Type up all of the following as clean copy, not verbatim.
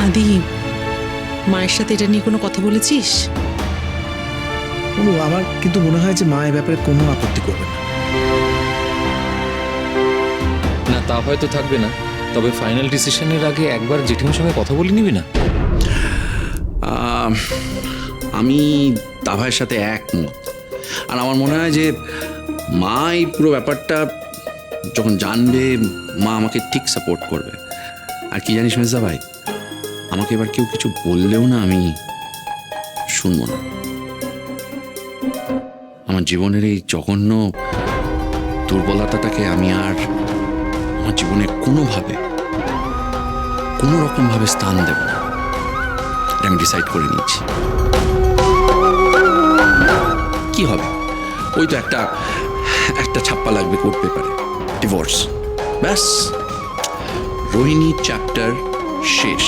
আদি, মায়ের সাথে এটা নিয়ে কোনো কথা বলেছিস? আমার কিন্তু মনে হয় যে মা এ ব্যাপারে কোনো আপত্তি করবে না। না, তা হয়তো থাকবে না, তবে ফাইনাল ডিসিশনের আগে একবার জেঠিমার সঙ্গে কথা বলে নিবি না? আমি দাভাইয়ের সাথে একমত। আর আমার মনে হয় যে মা এই পুরো ব্যাপারটা যখন জানবে, মা আমাকে ঠিক সাপোর্ট করবে। আর কি জানিস মেজদা ভাই, আমাকে এবার কেউ কিছু বললেও না আমি শুনবো না। আমার জীবনের এই জঘন্য দুর্বলতাটাকে আমি আর আমার জীবনে কোনো রকম ভাবে স্থান দেব না, এটা আমি ডিসাইড করে নিয়েছি। কি হবে, ওই তো একটা ছাপ্পা লাগবে কোর্ট পেপারে, ডিভোর্স, ব্যাস, রোহিণী চ্যাপ্টার শেষ।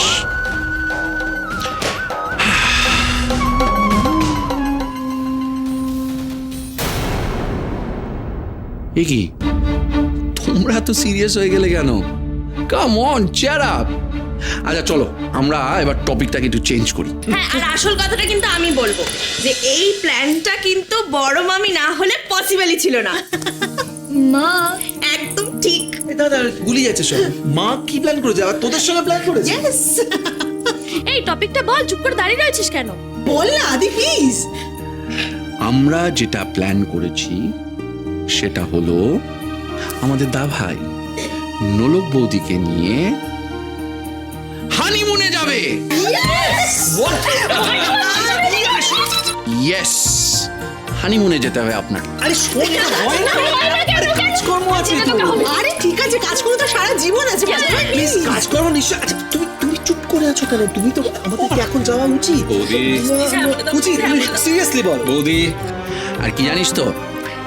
এ কি, তোমরা তো সিরিয়াস হয়ে গেলে কেন? Come on, cheer up. আচ্ছা চলো, আমরা এবার টপিকটাকে একটু চেঞ্জ করি। হ্যাঁ, আর আসল কথাটা কিন্তু আমি বলবো যে এই প্ল্যানটা কিন্তু বড় মামি না হলে পসিবলই ছিল না। মা একদম ঠিক। দাদা গুলি যাচ্ছে সব। মা কি প্ল্যান করেছে? আবার তোদের সঙ্গে প্ল্যান করেছে? এই টপিকটা বল, চুপ করে দাঁড়িয়ে রয়েছিস কেন? বল না আদি প্লিজ। আমরা যেটা প্ল্যান করেছি সেটা হলো আমাদের দাভাই নোলক বৌদিকে নিয়ে হানিমুনে যাবে। ইয়েস, হানিমুনে যেতে হবে আপনাকে। আরে শোন না, হয় না, কাজকর্ম আছে তো। আরে ঠিক আছে, কাজ করে তো সারা জীবন আছে। প্লিজ কাজকর্ম নিশ্চয়। আচ্ছা তুমি চুপ করে আছো কেন? তুমি তো আমাদের এখন যাওয়া উচিত। উচিত, সিরিয়াসলি বল বৌদি। আর কি জানিস তো,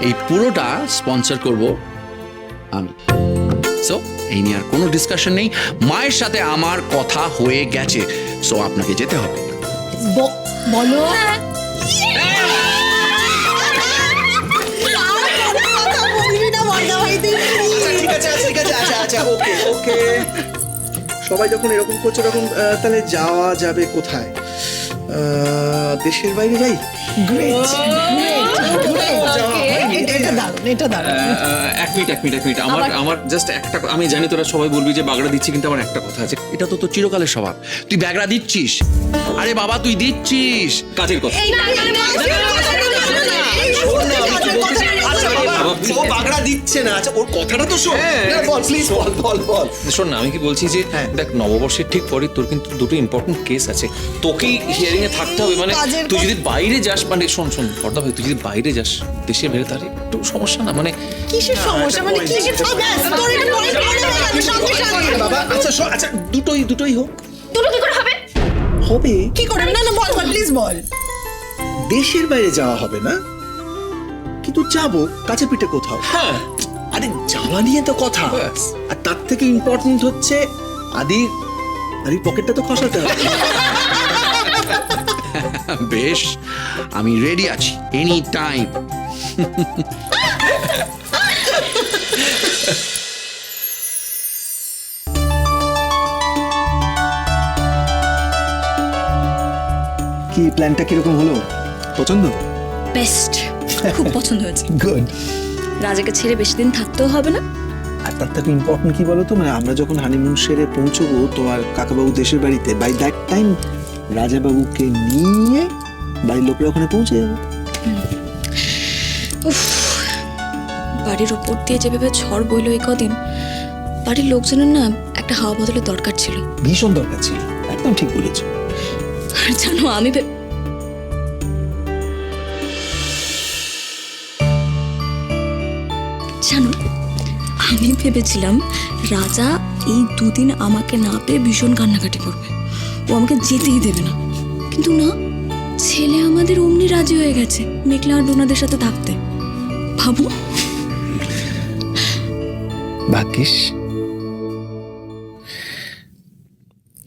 এই পুরোটা স্পন্সর করব আমি। সো এই নিয়ে আর কোনো ডিসকাশন নেই, মায়ের সাথে আমার কথা হয়ে গেছে, সো আপনাকে যেতে হবে। বলো। ঠিক আছে, আচ্ছা ওকে ওকে। সবাই যখন এরকম করছে, তখন তাহলে যাওয়া যাবে কোথায়? দেশের বাইরে যাই। এক মিনিট, আমার জাস্ট একটা, আমি জানি তোরা সবাই বলবি যে বাগড়া দিচ্ছি, কিন্তু আমার একটা কথা আছে। এটা তো তোর চিরকালের স্বভাব, তুই ব্যাগরা দিচ্ছিস। আরে বাবা, তুই দিচ্ছিস কাজের কথা। ও বাগড়া দিচ্ছে না। আচ্ছা ওর কথাটা তো শোন। বল প্লিজ, বল। শোন না, আমি কি বলছি যে দেখ, নববর্ষের ঠিক পরে তোর কিন্তু দুটো ইম্পর্টেন্ট কেস আছে, তোকেই হিয়ারিং এ থাকতে হবে। মানে তুই যদি বাইরে যাস, মানে শোন পর্দা ভাই, তুই যদি বাইরে যাস দেশে বেরো, তাহলে একটু সমস্যা না? মানে কিসের সমস্যা? মানে কিসের বাবা আচ্ছা দুটোই হোক। দুটো কি করে হবে? হবে কি করে? না বল প্লিজ বল। দেশের বাইরে যাওয়া হবে না, কিন্তু যাবো কাছে পিঠে কোথাও। হ্যাঁ, আরে যাওয়া নিয়ে তো কথা। আর তার থেকে ইম্পর্টেন্ট হচ্ছে আদির পকেটটা তো খসাতে হবে। বেশ, আমি রেডি আছি এনি টাইম। কি প্ল্যানটা কিরকম হলো? পছন্দ? বেস্ট, খুব পছন্দ হয়েছে। গুড। রাজাকে ছেড়ে বেশি দিন থাকতেও হবে না। আর তার থেকে ইম্পর্টেন্ট কি বলতো, মানে আমরা যখন হানিমুন সেরে পৌঁছবো তোমার কাকাবাবু দেশের বাড়িতে, বাই দ্যাট টাইম রাজাবাবুকে নিয়ে বাড়ির লোকেরা ওখানে পৌঁছে যাবে। বাড়ির ওপর দিয়ে যেভাবে ঝড় বইল এই কদিন, বাড়ির লোকজনের না একটা হাওয়া বদলের দরকার ছিল। ভীষণ দরকার ছিল, একদম ঠিক বলেছো। আর জানো, আমি ভেবেছিলাম রাজা এই দুদিন আমাকে না পেয়ে ভীষণ কান্নাকাটি করবে, ও আমাকে যেতেই দেবে না। কিন্তু না, ছেলে আমাদের অমনি রাজি হয়ে গেছে মেঘলা আর ডোনাদের সাথে থাকতে। ভাবো, ভাগ্যিস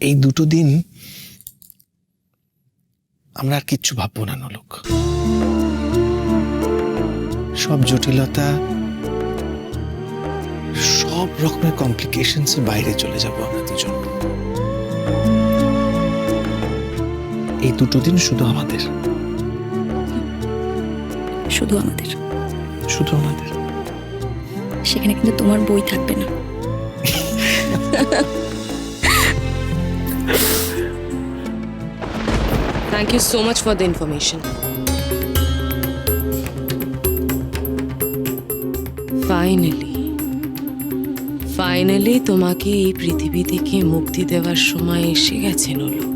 এই দুটো দিন আমরা আর কিচ্ছু ভাববো না নলক। সব জটিলতা, সব রকমের কমপ্লিকেশনস বাইরে চলে যাবো আমরা দুজন। এই দুটো দিন শুধু আমাদের, শুধু আমাদের। শুধু আমাদের। সেখানে কিন্তু তোমার বই থাকবে না। Thank you so much for the information. Finally তোমাকে এই পৃথিবী থেকে মুক্তি দেওয়ার সময় এসে গেছে নোলক।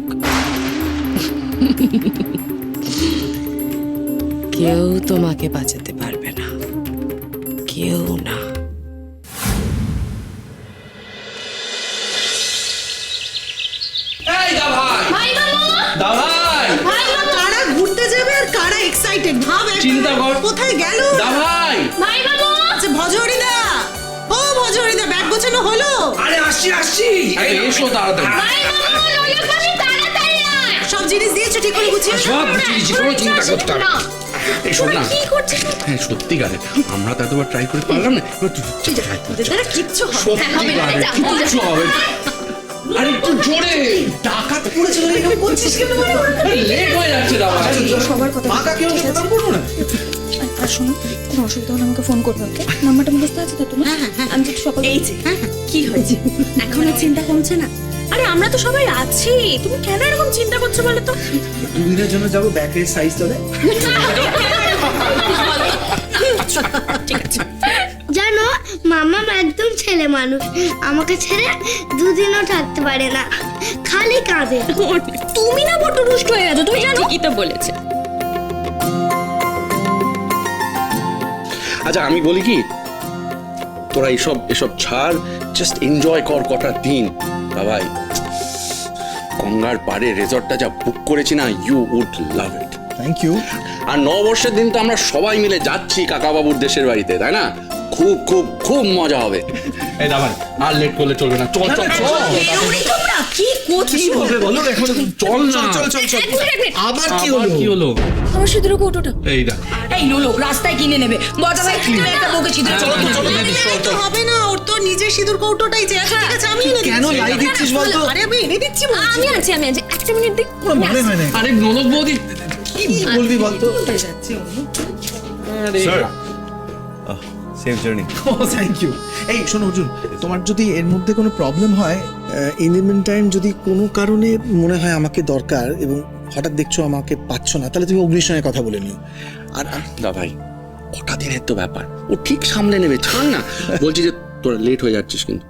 কেউ তোমাকে বাঁচাতে পারবে না, কেউ না। এই দাভাই, দাভাই, কারা ঘুরতে যাবে আর কারা এক্সাইটেড ভাব একবার। চিন্তা কর। কোথায় গেল দাভাই, আচ্ছা ভজহরিদা, ও ভজহরিদা, ব্যাগ গোছানো হলো? আরে আসছি আসছি, এসো তাড়াতাড়ি। সব জিনিস দিয়েছো ঠিক করে গুছিয়ে? সব বুঝিয়েছি, কোনো চিন্তা করতে হবে না। এই শোন না, হ্যাঁ সত্যিকারে আমরা তো এতবার ট্রাই করে পারলাম না, এবার তুই try কর। দাদা কিচ্ছু হবে না। সত্যিকারে কিচ্ছু হবে না। আরে একটু জোরে, ডাকাত পড়েছিল, এরকম করছিস কেন? লেট হয়ে যাচ্ছে দাদা। সবার কথা মা কাকে প্রণাম করবো না? আর শোনো, কোনো অসুবিধা হলে আমাকে ফোন করবে, ওকে? নাম্বারটা মুখস্থ আছে তো তোমার? আমি যদি সকাল এই যে কি হয়েছে এখন আর চিন্তা কমছে না? আরে আমরা তো সবাই আছি, তুমি কেন এরকম চিন্তা করছো বলো তো? দুদিনের জন্য যাবো, ব্যাগের সাইজ তোলে। জানো মামা একদম ছেলে মানুষ, আমাকে ছেড়ে দুদিনও থাকতে পারে না, খালি কাঁদে। তুমি না বড় রুষ্ট হয়ে গেছো, তুমি জানো? ঠিকই তো বলেছে। আচ্ছা আমি বলি কি, তোরা এসব ছাড়, জাস্ট এনজয় কর কটা দিন। ভাই গঙ্গার পাড়ে রেজর্টটা যা বুক করেছি না, you would love it. Thank you. আর নববর্ষের দিন তো আমরা সবাই মিলে যাচ্ছি কাকাবাবুর দেশের বাড়িতে, তাই না? খুব খুব খুব মজা হবে। এই দাবান, আর লেট করলে চলবে না, চল চল চল। তোমরা কি করছো? কি হবে বলো এখন? চল না, চল চল চল। আবার কি আবার হলো? কি হলো? আমার সিঁদুর কৌটোটা এই দেখ, এই লোক রাস্তায় কিনে নেবে, বড় ভাই কিনে একটা বউকে সিঁদুর চলো, চলো, তো হবে না, ওর তো নিজের সিঁদুর কৌটোটাই যে আছে। ঠিক আছে, আমি এনে দিচ্ছি। কেন লাই দিচ্ছিস বলতো? আরে আমি এনে দিচ্ছি বলছি। আমি আছি একটা মিনিট দিক। মানে মানে আরে ননদ বৌদি, কি বলবি বলতো? Sir safe journey. ও থ্যাংক ইউ। এই শোনো অর্জুন, তোমার যদি এর মধ্যে কোনো প্রবলেম হয়, ইন দ্য মিন টাইম যদি কোনো কারণে মনে হয় আমাকে দরকার এবং হঠাৎ দেখছো আমাকে পাচ্ছ না, তাহলে তুমি অগ্নির সঙ্গে কথা বলে নিও। আর দা ভাই কটা দিনের তো ব্যাপার, ও ঠিক সামলে নেবে, ছাড় না। বলছি যে তোরা লেট হয়ে যাচ্ছিস কিন্তু।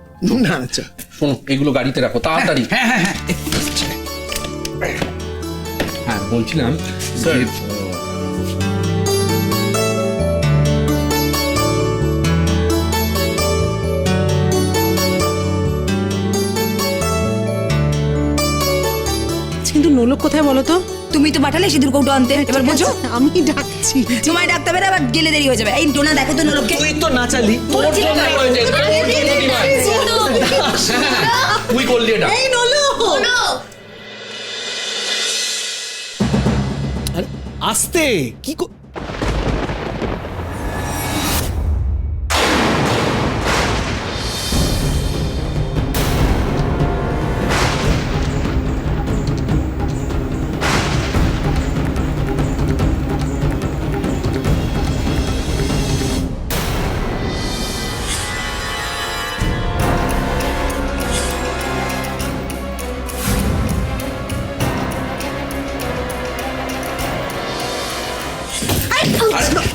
না আচ্ছা, শোনো এগুলো গাড়িতে রাখো তাড়াতাড়ি। হ্যাঁ বলছিলাম স্যার কিন্তু নোলক কোথায় বলো তো? তুমি তো পাঠালে সিঁদুর কৌটো আনতে, এবার বোঝো। আমি ডাকছি। তোমায় ডাকতে হবে না, আবার গেলে দেরি হয়ে যাবে। এই টোনা দেখো তো নোলককে। তুই তো না চালি। তোর জন্য হয়েছে, তোর জন্য দিভাই। তুই করলি এটা। এই নোলক, আস্তে কি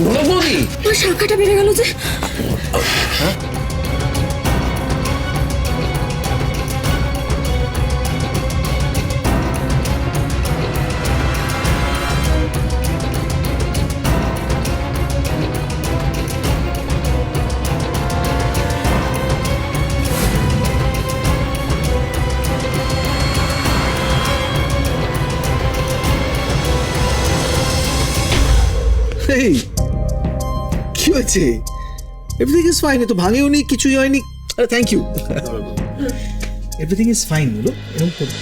ননদ বৌদি, আমার শাখাটা বেড়ে গেল যে। এই কি হয়েছে? এভরিথিং ইজ ফাইন, তো ভাঙেও নি, কিছুই হয়নি। আরে thank you. Everything is fine বলো, এরকম করো।